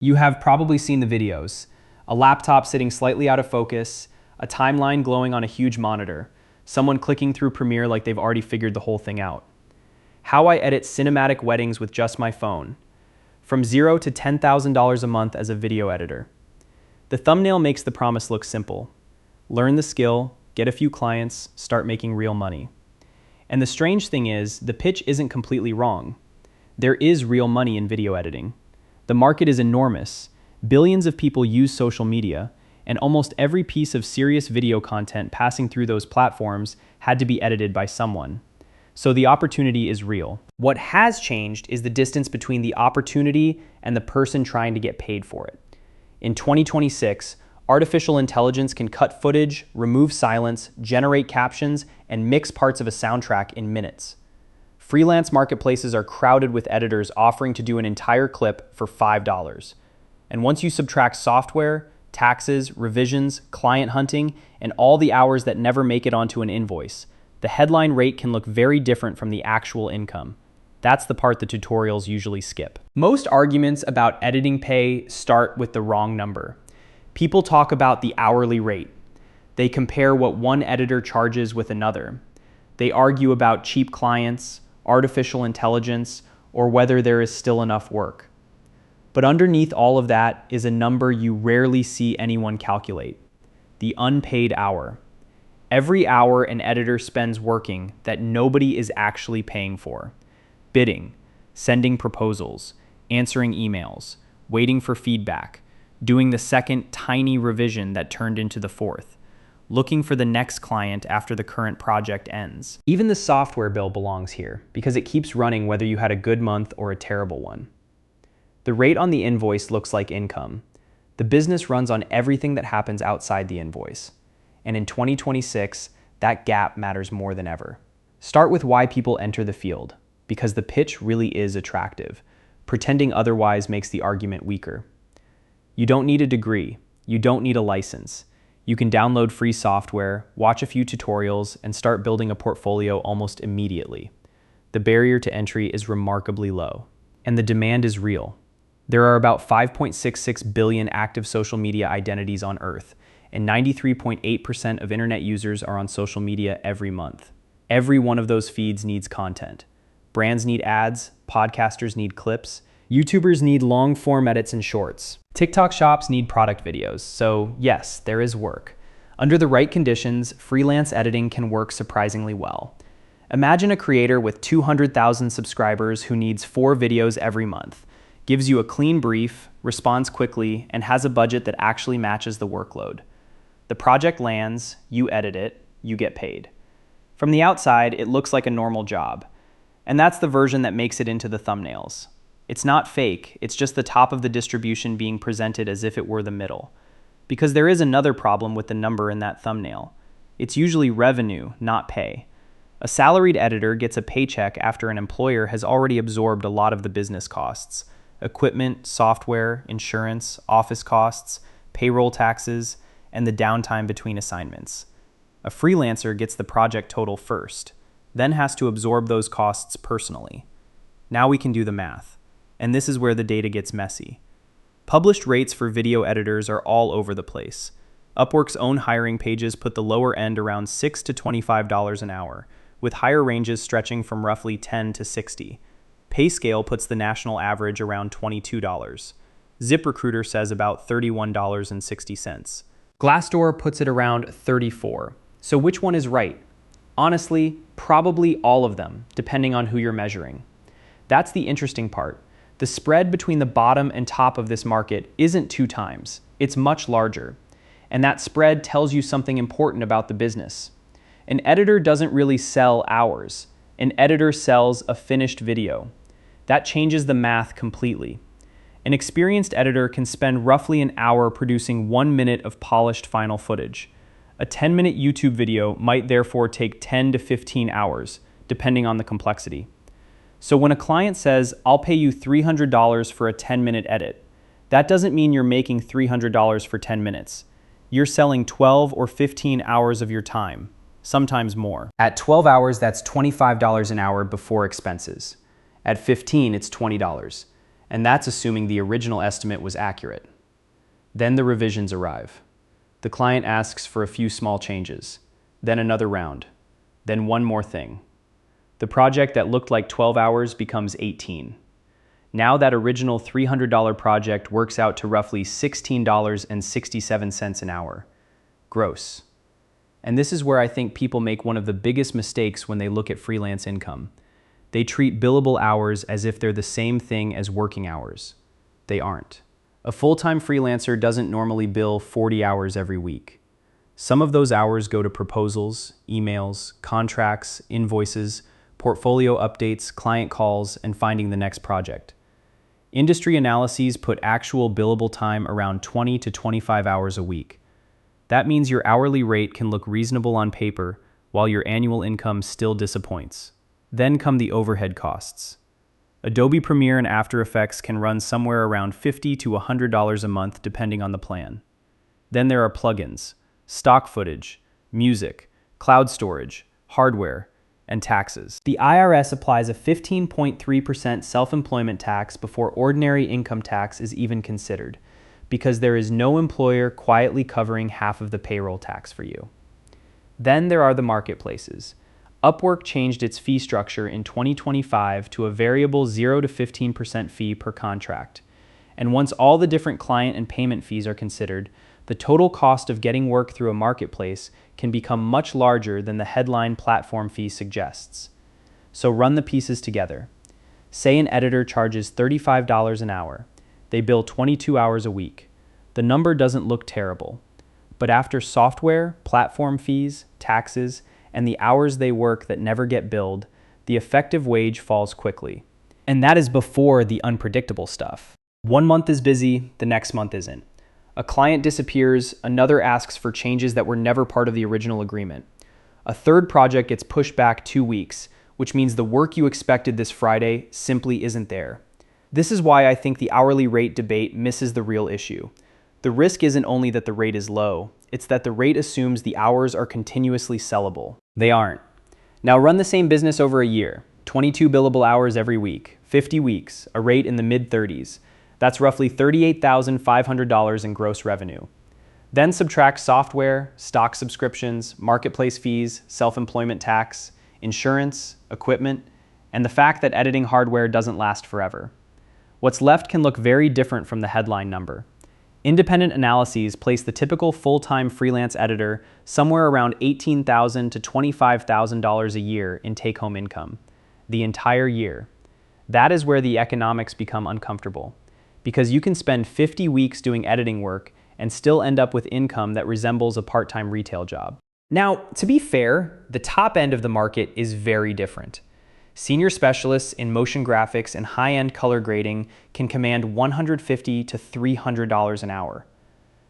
You have probably seen the videos. A laptop sitting slightly out of focus, a timeline glowing on a huge monitor, someone clicking through Premiere like they've already figured the whole thing out. How I edit cinematic weddings with just my phone. From $0 to $10,000 a month as a video editor. The thumbnail makes the promise look simple. Learn the skill, get a few clients, start making real money. And the strange thing is, the pitch isn't completely wrong. There is real money in video editing. The market is enormous. Billions of people use social media, and almost every piece of serious video content passing through those platforms had to be edited by someone. So the opportunity is real. What has changed is the distance between the opportunity and the person trying to get paid for it. In 2026, artificial intelligence can cut footage, remove silence, generate captions, and mix parts of a soundtrack in minutes. Freelance marketplaces are crowded with editors offering to do an entire clip for $5. And once you subtract software, taxes, revisions, client hunting, and all the hours that never make it onto an invoice, the headline rate can look very different from the actual income. That's the part the tutorials usually skip. Most arguments about editing pay start with the wrong number. People talk about the hourly rate. They compare what one editor charges with another. They argue about cheap clients, artificial intelligence, or whether there is still enough work. But underneath all of that is a number you rarely see anyone calculate: the unpaid hour. Every hour an editor spends working that nobody is actually paying for. Bidding, sending proposals, answering emails, waiting for feedback, doing the second tiny revision that turned into the fourth, looking for the next client after the current project ends. Even the software bill belongs here because it keeps running whether you had a good month or a terrible one. The rate on the invoice looks like income. The business runs on everything that happens outside the invoice. And in 2026, that gap matters more than ever. Start with why people enter the field, because the pitch really is attractive. Pretending otherwise makes the argument weaker. You don't need a degree. You don't need a license. You can download free software, watch a few tutorials, and start building a portfolio almost immediately. The barrier to entry is remarkably low, and the demand is real. There are about 5.66 billion active social media identities on Earth, and 93.8% of internet users are on social media every month. Every one of those feeds needs content. Brands need ads, podcasters need clips, YouTubers need long-form edits and shorts. TikTok shops need product videos, so yes, there is work. Under the right conditions, freelance editing can work surprisingly well. Imagine a creator with 200,000 subscribers who needs 4 videos every month, gives you a clean brief, responds quickly, and has a budget that actually matches the workload. The project lands, you edit it, you get paid. From the outside, it looks like a normal job. And that's the version that makes it into the thumbnails. It's not fake, it's just the top of the distribution being presented as if it were the middle. Because there is another problem with the number in that thumbnail. It's usually revenue, not pay. A salaried editor gets a paycheck after an employer has already absorbed a lot of the business costs: equipment, software, insurance, office costs, payroll taxes, and the downtime between assignments. A freelancer gets the project total first, then has to absorb those costs personally. Now we can do the math. And this is where the data gets messy. Published rates for video editors are all over the place. Upwork's own hiring pages put the lower end around $6 to $25 an hour, with higher ranges stretching from roughly $10 to $60. Payscale puts the national average around $22. ZipRecruiter says about $31.60. Glassdoor puts it around $34. So which one is right? Honestly, probably all of them, depending on who you're measuring. That's the interesting part. The spread between the bottom and top of this market isn't 2 times, it's much larger. And that spread tells you something important about the business. An editor doesn't really sell hours. An editor sells a finished video. That changes the math completely. An experienced editor can spend roughly an hour producing 1 minute of polished final footage. A 10-minute YouTube video might therefore take 10 to 15 hours, depending on the complexity. So when a client says, "I'll pay you $300 for a 10-minute edit," that doesn't mean you're making $300 for 10 minutes. You're selling 12 or 15 hours of your time, sometimes more. At 12 hours, that's $25 an hour before expenses. At 15, it's $20. And that's assuming the original estimate was accurate. Then the revisions arrive. The client asks for a few small changes, then another round, then one more thing. The project that looked like 12 hours becomes 18. Now that original $300 project works out to roughly $16.67 an hour. Gross. And this is where I think people make one of the biggest mistakes when they look at freelance income. They treat billable hours as if they're the same thing as working hours. They aren't. A full-time freelancer doesn't normally bill 40 hours every week. Some of those hours go to proposals, emails, contracts, invoices, portfolio updates, client calls, and finding the next project. Industry analyses put actual billable time around 20 to 25 hours a week. That means your hourly rate can look reasonable on paper, while your annual income still disappoints. Then come the overhead costs. Adobe Premiere and After Effects can run somewhere around $50 to $100 a month depending on the plan. Then there are plugins, stock footage, music, cloud storage, hardware, and taxes. The IRS applies a 15.3% self-employment tax before ordinary income tax is even considered, because there is no employer quietly covering half of the payroll tax for you. Then there are the marketplaces. Upwork changed its fee structure in 2025 to a variable 0 to 15% fee per contract. And once all the different client and payment fees are considered, the total cost of getting work through a marketplace can become much larger than the headline platform fee suggests. So run the pieces together. Say an editor charges $35 an hour. They bill 22 hours a week. The number doesn't look terrible. But after software, platform fees, taxes, and the hours they work that never get billed, the effective wage falls quickly. And that is before the unpredictable stuff. 1 month is busy, the next month isn't. A client disappears, another asks for changes that were never part of the original agreement. A third project gets pushed back 2 weeks, which means the work you expected this Friday simply isn't there. This is why I think the hourly rate debate misses the real issue. The risk isn't only that the rate is low, it's that the rate assumes the hours are continuously sellable. They aren't. Now run the same business over a year, 22 billable hours every week, 50 weeks, a rate in the mid-30s. That's roughly $38,500 in gross revenue. Then subtract software, stock subscriptions, marketplace fees, self-employment tax, insurance, equipment, and the fact that editing hardware doesn't last forever. What's left can look very different from the headline number. Independent analyses place the typical full-time freelance editor somewhere around $18,000 to $25,000 a year in take-home income, the entire year. That is where the economics become uncomfortable, because you can spend 50 weeks doing editing work and still end up with income that resembles a part-time retail job. Now, to be fair, the top end of the market is very different. Senior specialists in motion graphics and high-end color grading can command $150 to $300 an hour.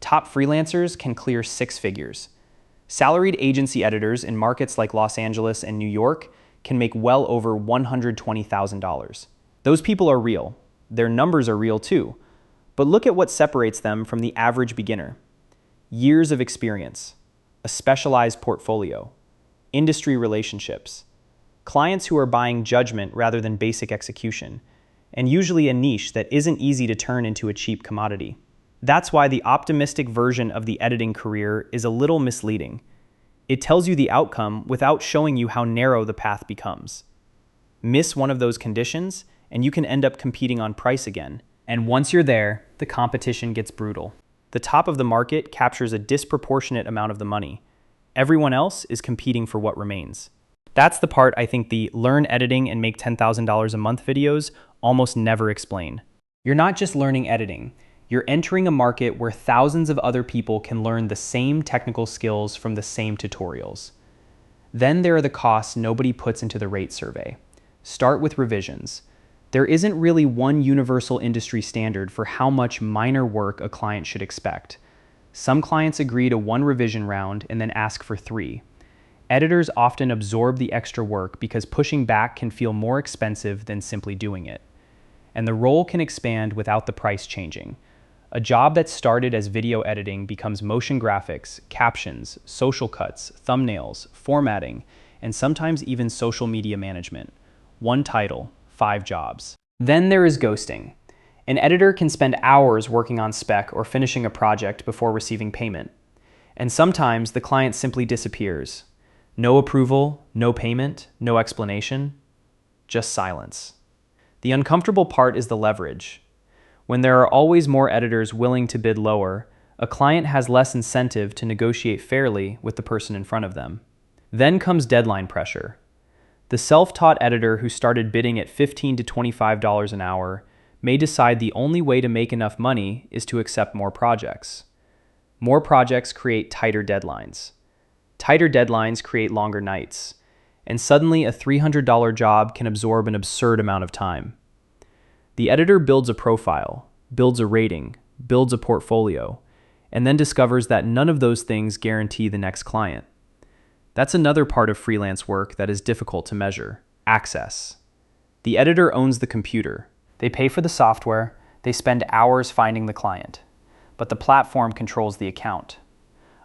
Top freelancers can clear 6 figures. Salaried agency editors in markets like Los Angeles and New York can make well over $120,000. Those people are real. Their numbers are real too. But look at what separates them from the average beginner. Years of experience, a specialized portfolio, industry relationships, clients who are buying judgment rather than basic execution, and usually a niche that isn't easy to turn into a cheap commodity. That's why the optimistic version of the editing career is a little misleading. It tells you the outcome without showing you how narrow the path becomes. Miss one of those conditions, and you can end up competing on price again. And once you're there, the competition gets brutal. The top of the market captures a disproportionate amount of the money. Everyone else is competing for what remains. That's the part I think the learn editing and make $10,000 a month videos almost never explain. You're not just learning editing. You're entering a market where thousands of other people can learn the same technical skills from the same tutorials. Then there are the costs nobody puts into the rate survey. Start with revisions. There isn't really one universal industry standard for how much minor work a client should expect. Some clients agree to 1 revision round and then ask for 3. Editors often absorb the extra work because pushing back can feel more expensive than simply doing it. And the role can expand without the price changing. A job that started as video editing becomes motion graphics, captions, social cuts, thumbnails, formatting, and sometimes even social media management. 1 title, 5 jobs. Then there is ghosting. An editor can spend hours working on spec or finishing a project before receiving payment. And sometimes the client simply disappears. No approval, no payment, no explanation, just silence. The uncomfortable part is the leverage. When there are always more editors willing to bid lower, a client has less incentive to negotiate fairly with the person in front of them. Then comes deadline pressure. The self-taught editor who started bidding at $15 to $25 an hour may decide the only way to make enough money is to accept more projects. More projects create tighter deadlines. Tighter deadlines create longer nights. And suddenly a $300 job can absorb an absurd amount of time. The editor builds a profile, builds a rating, builds a portfolio, and then discovers that none of those things guarantee the next client. That's another part of freelance work that is difficult to measure: access. The editor owns the computer. They pay for the software, they spend hours finding the client, but the platform controls the account.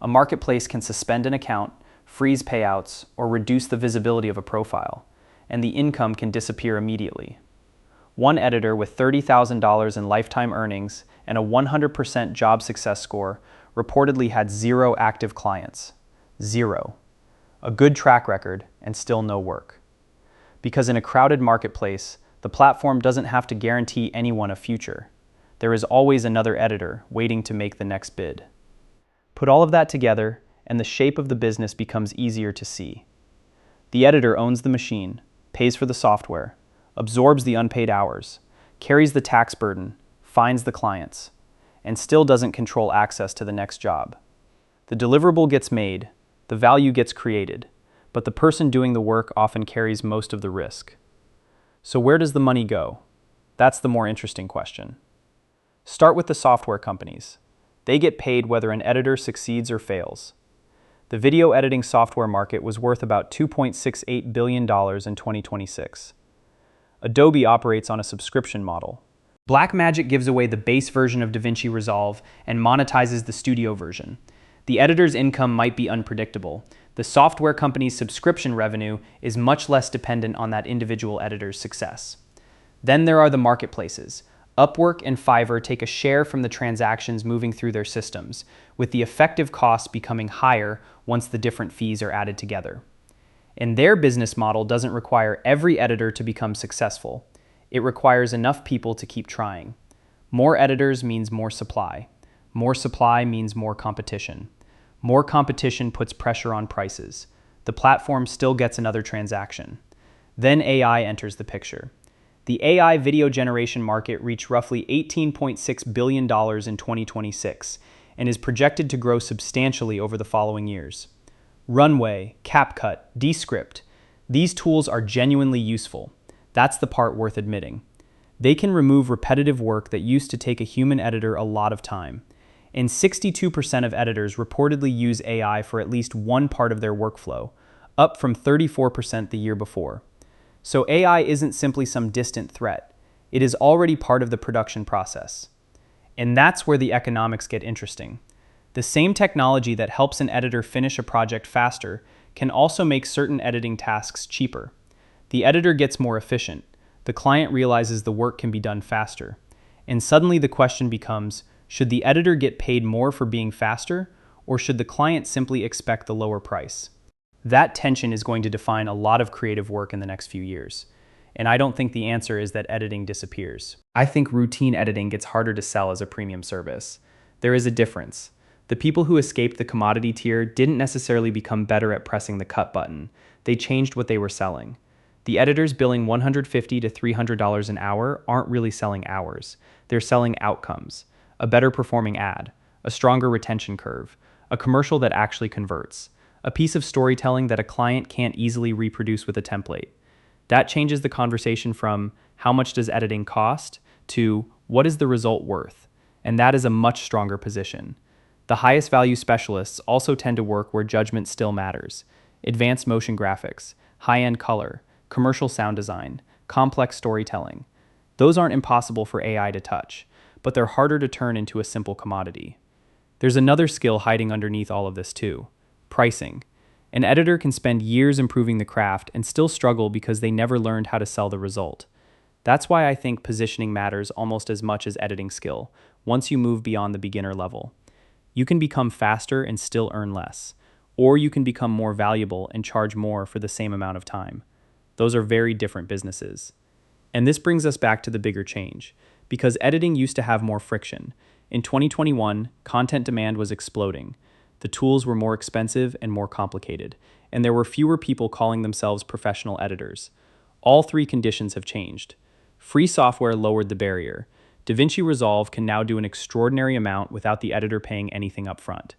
A marketplace can suspend an account, freeze payouts, or reduce the visibility of a profile, and the income can disappear immediately. One editor with $30,000 in lifetime earnings and a 100% job success score reportedly had 0 active clients. 0. A good track record and still no work. Because in a crowded marketplace, the platform doesn't have to guarantee anyone a future. There is always another editor waiting to make the next bid. Put all of that together, and the shape of the business becomes easier to see. The editor owns the machine, pays for the software, absorbs the unpaid hours, carries the tax burden, finds the clients, and still doesn't control access to the next job. The deliverable gets made, the value gets created, but the person doing the work often carries most of the risk. So where does the money go? That's the more interesting question. Start with the software companies. They get paid whether an editor succeeds or fails. The video editing software market was worth about $2.68 billion in 2026. Adobe operates on a subscription model. Blackmagic gives away the base version of DaVinci Resolve and monetizes the studio version. The editor's income might be unpredictable. The software company's subscription revenue is much less dependent on that individual editor's success. Then there are the marketplaces. Upwork and Fiverr take a share from the transactions moving through their systems, with the effective costs becoming higher once the different fees are added together. And their business model doesn't require every editor to become successful. It requires enough people to keep trying. More editors means more supply. More supply means more competition. More competition puts pressure on prices. The platform still gets another transaction. Then AI enters the picture. The AI video generation market reached roughly $18.6 billion in 2026 and is projected to grow substantially over the following years. Runway, CapCut, Descript, these tools are genuinely useful. That's the part worth admitting. They can remove repetitive work that used to take a human editor a lot of time. And 62% of editors reportedly use AI for at least one part of their workflow, up from 34% the year before. So AI isn't simply some distant threat. It is already part of the production process. And that's where the economics get interesting. The same technology that helps an editor finish a project faster can also make certain editing tasks cheaper. The editor gets more efficient. The client realizes the work can be done faster. And suddenly the question becomes, should the editor get paid more for being faster, or should the client simply expect the lower price? That tension is going to define a lot of creative work in the next few years. And I don't think the answer is that editing disappears. I think routine editing gets harder to sell as a premium service. There is a difference. The people who escaped the commodity tier didn't necessarily become better at pressing the cut button. They changed what they were selling. The editors billing $150 to $300 an hour aren't really selling hours. They're selling outcomes. A better performing ad, a stronger retention curve, a commercial that actually converts, a piece of storytelling that a client can't easily reproduce with a template. That changes the conversation from how much does editing cost to what is the result worth, and that is a much stronger position. The highest value specialists also tend to work where judgment still matters. Advanced motion graphics, high-end color, commercial sound design, complex storytelling. Those aren't impossible for AI to touch, but they're harder to turn into a simple commodity. There's another skill hiding underneath all of this too: pricing. An editor can spend years improving the craft and still struggle because they never learned how to sell the result. That's why I think positioning matters almost as much as editing skill. Once you move beyond the beginner level, you can become faster and still earn less, or you can become more valuable and charge more for the same amount of time. Those are very different businesses. And this brings us back to the bigger change, because editing used to have more friction. In 2021, content demand was exploding. The tools were more expensive and more complicated, and there were fewer people calling themselves professional editors. All three conditions have changed. Free software lowered the barrier. DaVinci Resolve can now do an extraordinary amount without the editor paying anything upfront.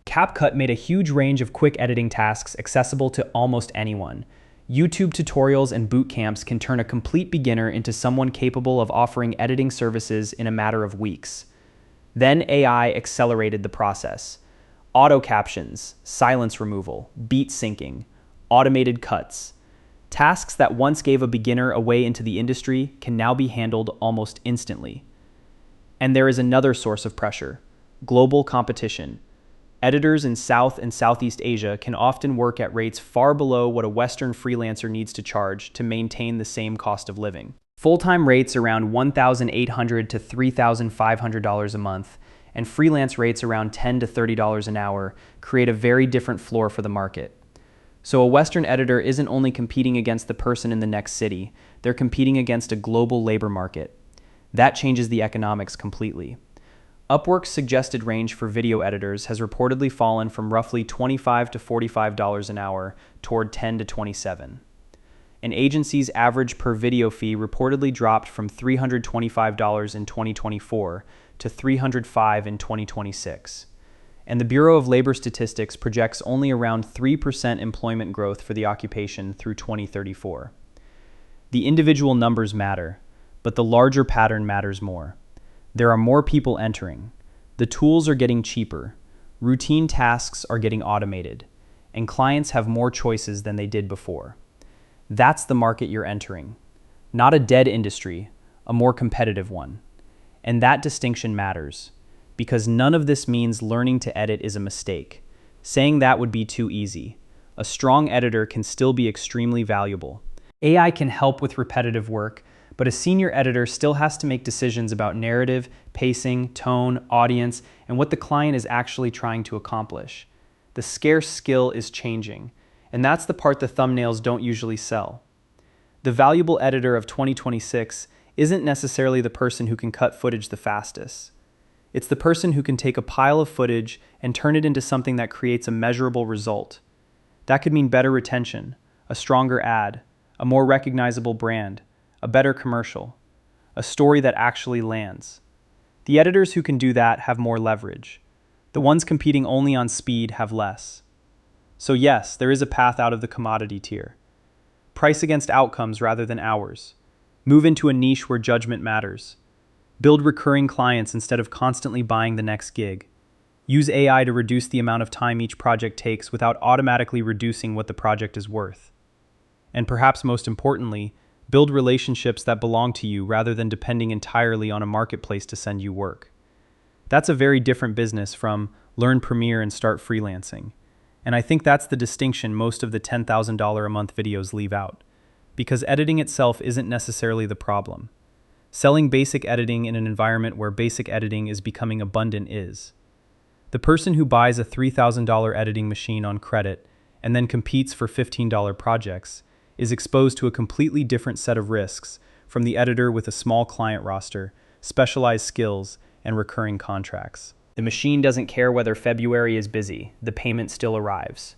CapCut made a huge range of quick editing tasks accessible to almost anyone. YouTube tutorials and boot camps can turn a complete beginner into someone capable of offering editing services in a matter of weeks. Then AI accelerated the process. Auto captions, silence removal, beat syncing, automated cuts. Tasks that once gave a beginner a way into the industry can now be handled almost instantly. And there is another source of pressure: global competition. Editors in South and Southeast Asia can often work at rates far below what a Western freelancer needs to charge to maintain the same cost of living. Full-time rates around $1,800 to $3,500 a month, and freelance rates around $10 to $30 an hour create a very different floor for the market. So a Western editor isn't only competing against the person in the next city, they're competing against a global labor market. That changes the economics completely. Upwork's suggested range for video editors has reportedly fallen from roughly $25 to $45 an hour toward $10 to $27. An agency's average per video fee reportedly dropped from $325 in 2024 to $305 in 2026. And the Bureau of Labor Statistics projects only around 3% employment growth for the occupation through 2034. The individual numbers matter, but the larger pattern matters more. There are more people entering. The tools are getting cheaper. Routine tasks are getting automated, and clients have more choices than they did before. That's the market you're entering. Not a dead industry, a more competitive one. And that distinction matters, because none of this means learning to edit is a mistake. Saying that would be too easy. A strong editor can still be extremely valuable. AI can help with repetitive work, but a senior editor still has to make decisions about narrative, pacing, tone, audience, and what the client is actually trying to accomplish. The scarce skill is changing, and that's the part the thumbnails don't usually sell. The valuable editor of 2026 isn't necessarily the person who can cut footage the fastest. It's the person who can take a pile of footage and turn it into something that creates a measurable result. That could mean better retention, a stronger ad, a more recognizable brand, a better commercial, a story that actually lands. The editors who can do that have more leverage. The ones competing only on speed have less. So yes, there is a path out of the commodity tier. Price against outcomes rather than hours. Move into a niche where judgment matters. Build recurring clients instead of constantly buying the next gig. Use AI to reduce the amount of time each project takes without automatically reducing what the project is worth. And perhaps most importantly, build relationships that belong to you rather than depending entirely on a marketplace to send you work. That's a very different business from learn Premiere and start freelancing. And I think that's the distinction most of the $10,000 a month videos leave out. Because editing itself isn't necessarily the problem. Selling basic editing in an environment where basic editing is becoming abundant is. The person who buys a $3,000 editing machine on credit and then competes for $15 projects is exposed to a completely different set of risks from the editor with a small client roster, specialized skills, and recurring contracts. The machine doesn't care whether February is busy, the payment still arrives.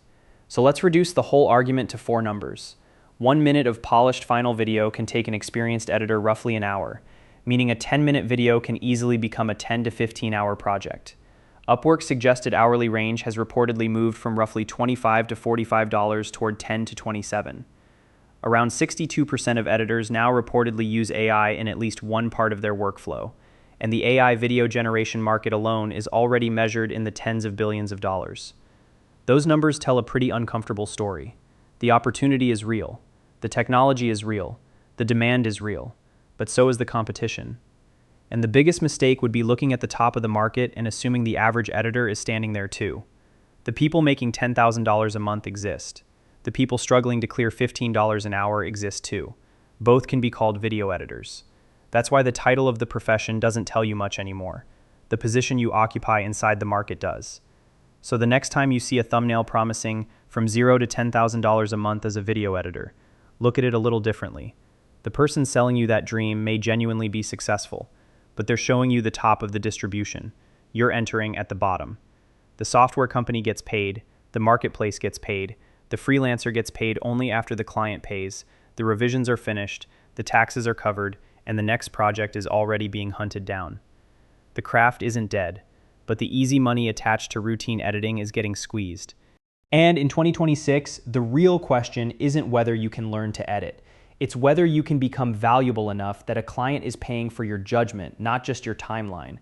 So let's reduce the whole argument to 4 numbers. 1 minute of polished final video can take an experienced editor roughly an hour, meaning a 10-minute video can easily become a 10 to 15-hour project. Upwork's suggested hourly range has reportedly moved from roughly $25 to $45 toward $10 to $27. Around 62% of editors now reportedly use AI in at least one part of their workflow, and the AI video generation market alone is already measured in the tens of billions of dollars. Those numbers tell a pretty uncomfortable story. The opportunity is real, the technology is real, the demand is real, but so is the competition. And the biggest mistake would be looking at the top of the market and assuming the average editor is standing there too. The people making $10,000 a month exist. The people struggling to clear $15 an hour exist too. Both can be called video editors. That's why the title of the profession doesn't tell you much anymore. The position you occupy inside the market does. So the next time you see a thumbnail promising from $0 to $10,000 a month as a video editor, look at it a little differently. The person selling you that dream may genuinely be successful, but they're showing you the top of the distribution. You're entering at the bottom. The software company gets paid, the marketplace gets paid, the freelancer gets paid only after the client pays, the revisions are finished, the taxes are covered, and the next project is already being hunted down. The craft isn't dead, but the easy money attached to routine editing is getting squeezed. And in 2026, the real question isn't whether you can learn to edit. It's whether you can become valuable enough that a client is paying for your judgment, not just your timeline.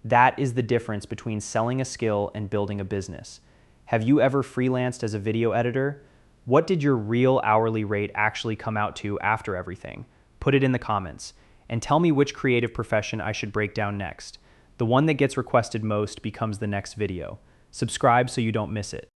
That is the difference between selling a skill and building a business. Have you ever freelanced as a video editor? What did your real hourly rate actually come out to after everything? Put it in the comments. And tell me which creative profession I should break down next. The one that gets requested most becomes the next video. Subscribe so you don't miss it.